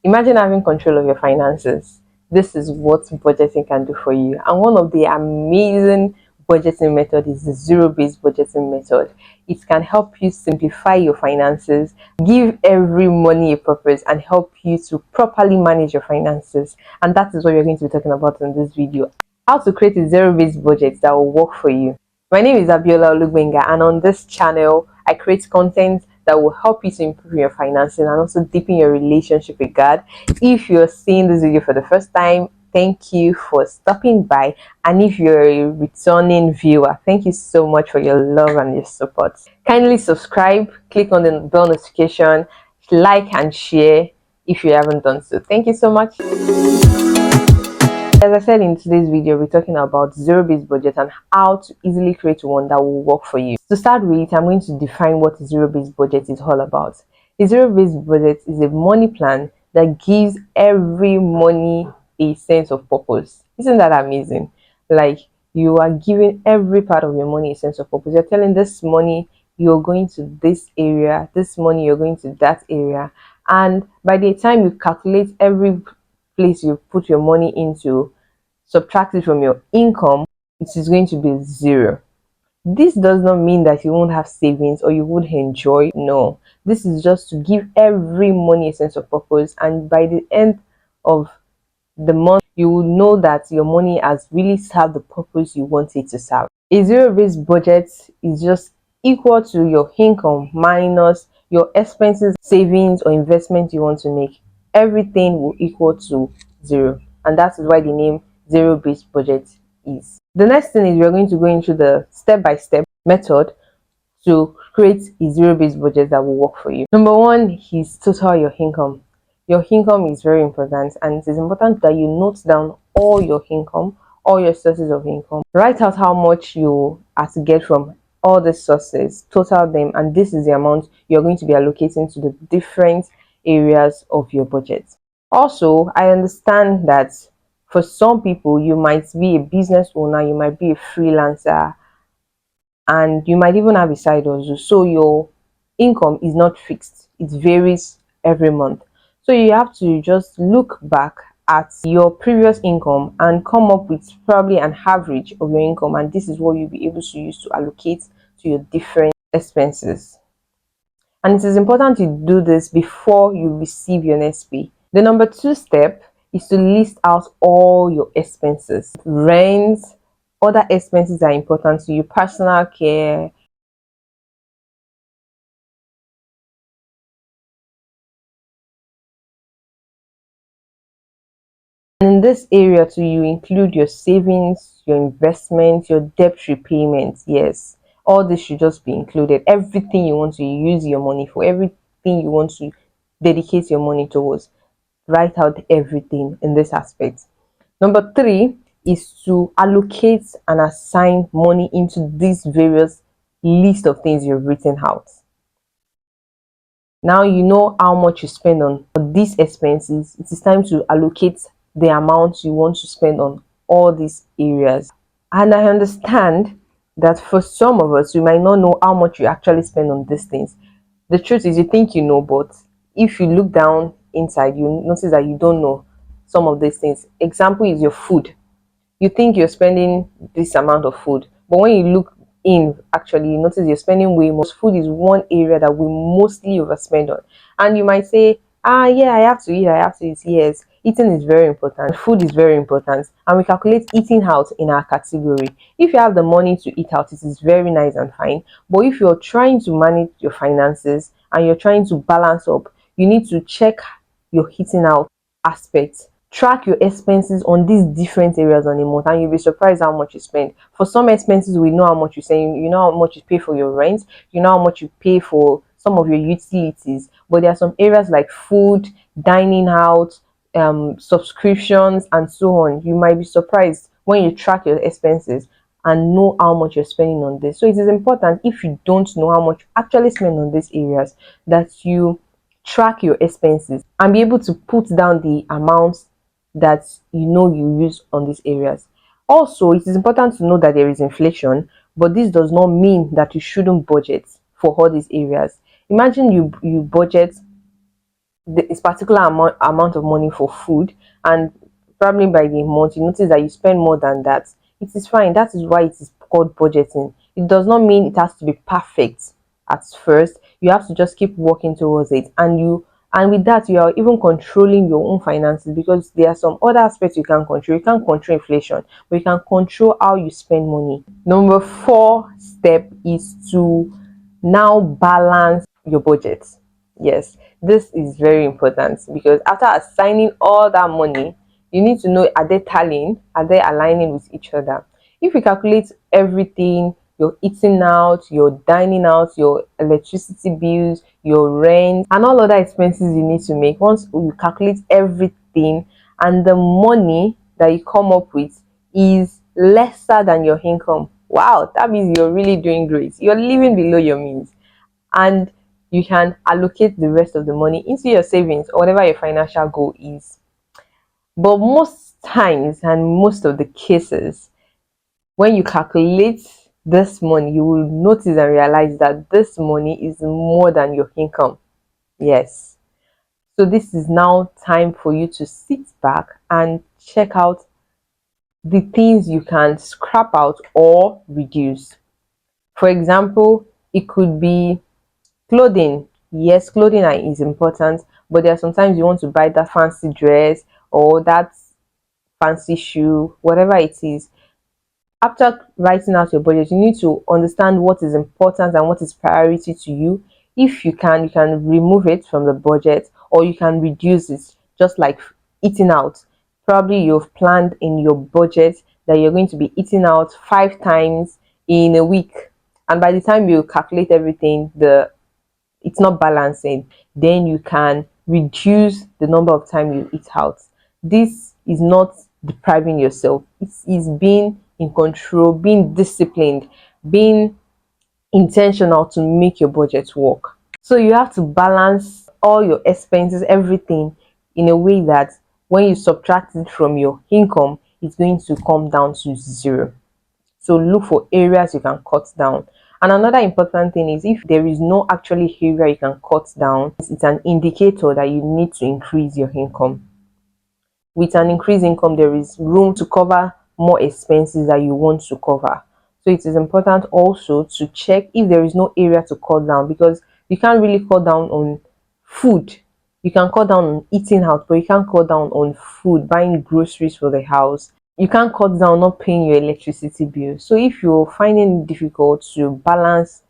Imagine having control of your finances. This is what budgeting can do for you. And one of the amazing budgeting method is the zero-based budgeting method. It can help you simplify your finances, give every money a purpose, and help you to properly manage your finances. And that is what we're going to be talking about in this video. How to create a zero-based budget that will work for you. My name is Abiola Olugbenga, and on this channel, I create content that will help you to improve your finances and also deepen your relationship with God. If you're seeing this video for the first time, thank you for stopping by. And if you're a returning viewer, thank you so much for your love and your support. Kindly subscribe, click on the bell notification, like and share if you haven't done so. Thank you so much. As I said in today's video, we're talking about zero-based budget and how to easily create one that will work for you. To start with, I'm going to define what a zero-based budget is all about. A zero-based budget is a money plan that gives every money a sense of purpose. Isn't that amazing? Like, you are giving every part of your money a sense of purpose. You're telling this money you're going to this area, this money you're going to that area. And by the time you calculate every place you put your money into, subtract it from your income, it is going to be zero. This does not mean that you won't have savings or you would enjoy. No, this is just to give every money a sense of purpose, and by the end of the month, you will know that your money has really served the purpose you want it to serve. A zero-based budget is just equal to your income minus your expenses, savings, or investment you want to make. Everything will equal to zero, and that is why the name zero-based budget is. The next thing is we're going to go into the step-by-step method to create a zero-based budget that will work for you. Number one is total your income. Your income is very important, and it is important that you note down all your income, all your sources of income. Write out how much you are to get from all the sources, total them, and this is the amount you're going to be allocating to the different areas of your budget. Also, I understand that for some people, you might be a business owner, you might be a freelancer, and you might even have a side hustle. So your income is not fixed, it varies every month. So you have to just look back at your previous income and come up with probably an average of your income, and this is what you'll be able to use to allocate to your different expenses. And it is important to do this before you receive your next pay. The number two step is to list out all your expenses. Rent, other expenses are important to you, personal care, and in this area too, you include your savings, your investments, your debt repayments. Yes, all this should just be included. Everything you want to use your money for, everything you want to dedicate your money towards, write out everything in this aspect. Number three is to allocate and assign money into these various list of things you've written out. Now you know how much you spend on these expenses. It is time to allocate the amount you want to spend on all these areas. And I understand that for some of us, we might not know how much you actually spend on these things. The truth is, you think you know, but if you look down inside, you notice that you don't know some of these things. Example is your food. You think you're spending this amount of food, but when you look in, actually you notice you're spending way more. Food is one area that we mostly overspend on, and you might say, yeah, I have to eat. Yes, eating is very important, food is very important, and we calculate eating out in our category. If you have the money to eat out, it is very nice and fine, but if you're trying to manage your finances and you're trying to balance up, you need to check your eating out aspect. Track your expenses on these different areas on a month, and you'll be surprised how much you spend. For some expenses, we know how much you spend. You know how much you pay for your rent, you know how much you pay for some of your utilities, but there are some areas like food, dining out, subscriptions, and so on. You might be surprised when you track your expenses and know how much you're spending on this. So it is important, if you don't know how much you actually spend on these areas, that you track your expenses and be able to put down the amounts that you know you use on these areas. Also, it is important to know that there is inflation, but this does not mean that you shouldn't budget for all these areas. Imagine you budget this particular amount of money for food, and probably by the month you notice that you spend more than that, it is fine. That is why it is called budgeting. It does not mean it has to be perfect at first. You have to just keep working towards it, and with that you are even controlling your own finances, because there are some other aspects you can control. You can't control inflation, but you can control how you spend money. Number four step is to now balance your budget. Yes, this is very important, because after assigning all that money, you need to know, are they tallying, are they aligning with each other? If you calculate everything, your eating out, your dining out, your electricity bills, your rent, and all other expenses you need to make, once you calculate everything and the money that you come up with is lesser than your income, wow, that means you're really doing great. You're living below your means, and you can allocate the rest of the money into your savings or whatever your financial goal is. But most times and most of the cases, when you calculate this money, you will notice and realize that this money is more than your income. Yes. So this is now time for you to sit back and check out the things you can scrap out or reduce. For example, it could be clothing. Yes, clothing is important, but there are sometimes you want to buy that fancy dress or that fancy shoe, whatever it is. After writing out your budget, you need to understand what is important and what is priority to you. If you can remove it from the budget, or you can reduce it, just like eating out. Probably you've planned in your budget that you're going to be eating out 5 times in a week, and by the time you calculate everything, the it's not balancing. Then you can reduce the number of time you eat out. This is not depriving yourself, it is being in control, being disciplined, being intentional to make your budget work. So you have to balance all your expenses, everything, in a way that when you subtract it from your income, it's going to come down to zero. So look for areas you can cut down. And another important thing is, if there is no actually area you can cut down, it's an indicator that you need to increase your income. With an increased income, there is room to cover more expenses that you want to cover. So it is important also to check if there is no area to cut down, because you can't really cut down on food. You can cut down on eating out, but you can't cut down on food, buying groceries for the house. You can't cut down not paying your electricity bill. So if you're finding it difficult to balance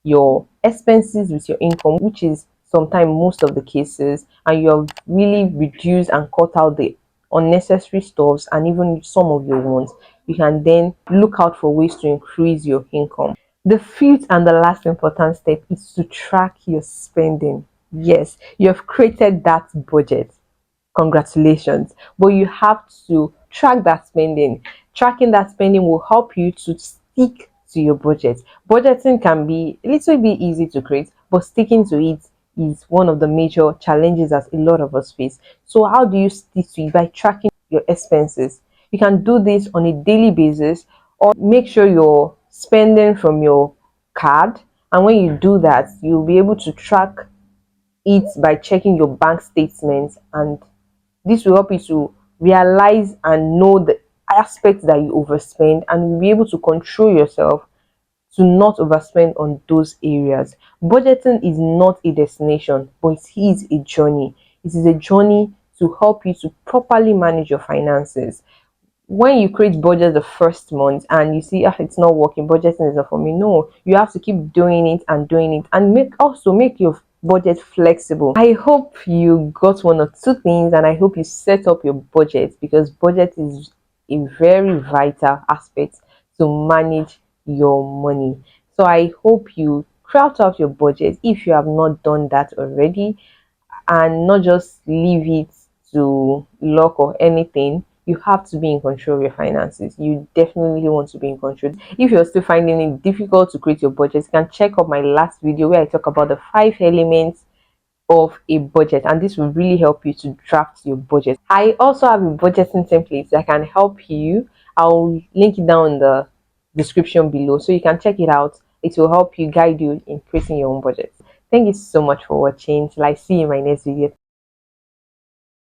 your expenses with your income, which is sometimes most of the cases, and you have really reduced and cut out the unnecessary stuffs and even some of your wants, you can then look out for ways to increase your income. The fifth and the last important step is to track your spending. Yes, you have created that budget. Congratulations. But you have to track that spending. Tracking that spending will help you to stick to your budget. Budgeting can be a little bit easy to create, but sticking to it is one of the major challenges that a lot of us face. So how do you stick to it? By tracking your expenses. You can do this on a daily basis, or make sure you're spending from your card. And when you do that, you'll be able to track it by checking your bank statements, and this will help you to realize and know the aspects that you overspend, and you'll be able to control yourself to not overspend on those areas. Budgeting is not a destination, but it is a journey. It is a journey to help you to properly manage your finances. When you create budget the first month and you see, it's not working, budgeting is not for me, no, you have to keep doing it and doing it, and make your budget flexible. I hope you got one or two things, and I hope you set up your budget, because budget is a very vital aspect to manage your money. So I hope you craft out your budget if you have not done that already, and not just leave it to luck or anything. You have to be in control of your finances. You definitely want to be in control. If you're still finding it difficult to create your budget, you can check out my last video where I talk about the 5 elements of a budget, and this will really help you to draft your budget. I also have a budgeting template that can help you. I'll link it down in the description below, so you can check it out. It will help you, guide you in creating your own budget. Thank you so much for watching. Till I see you in my next video.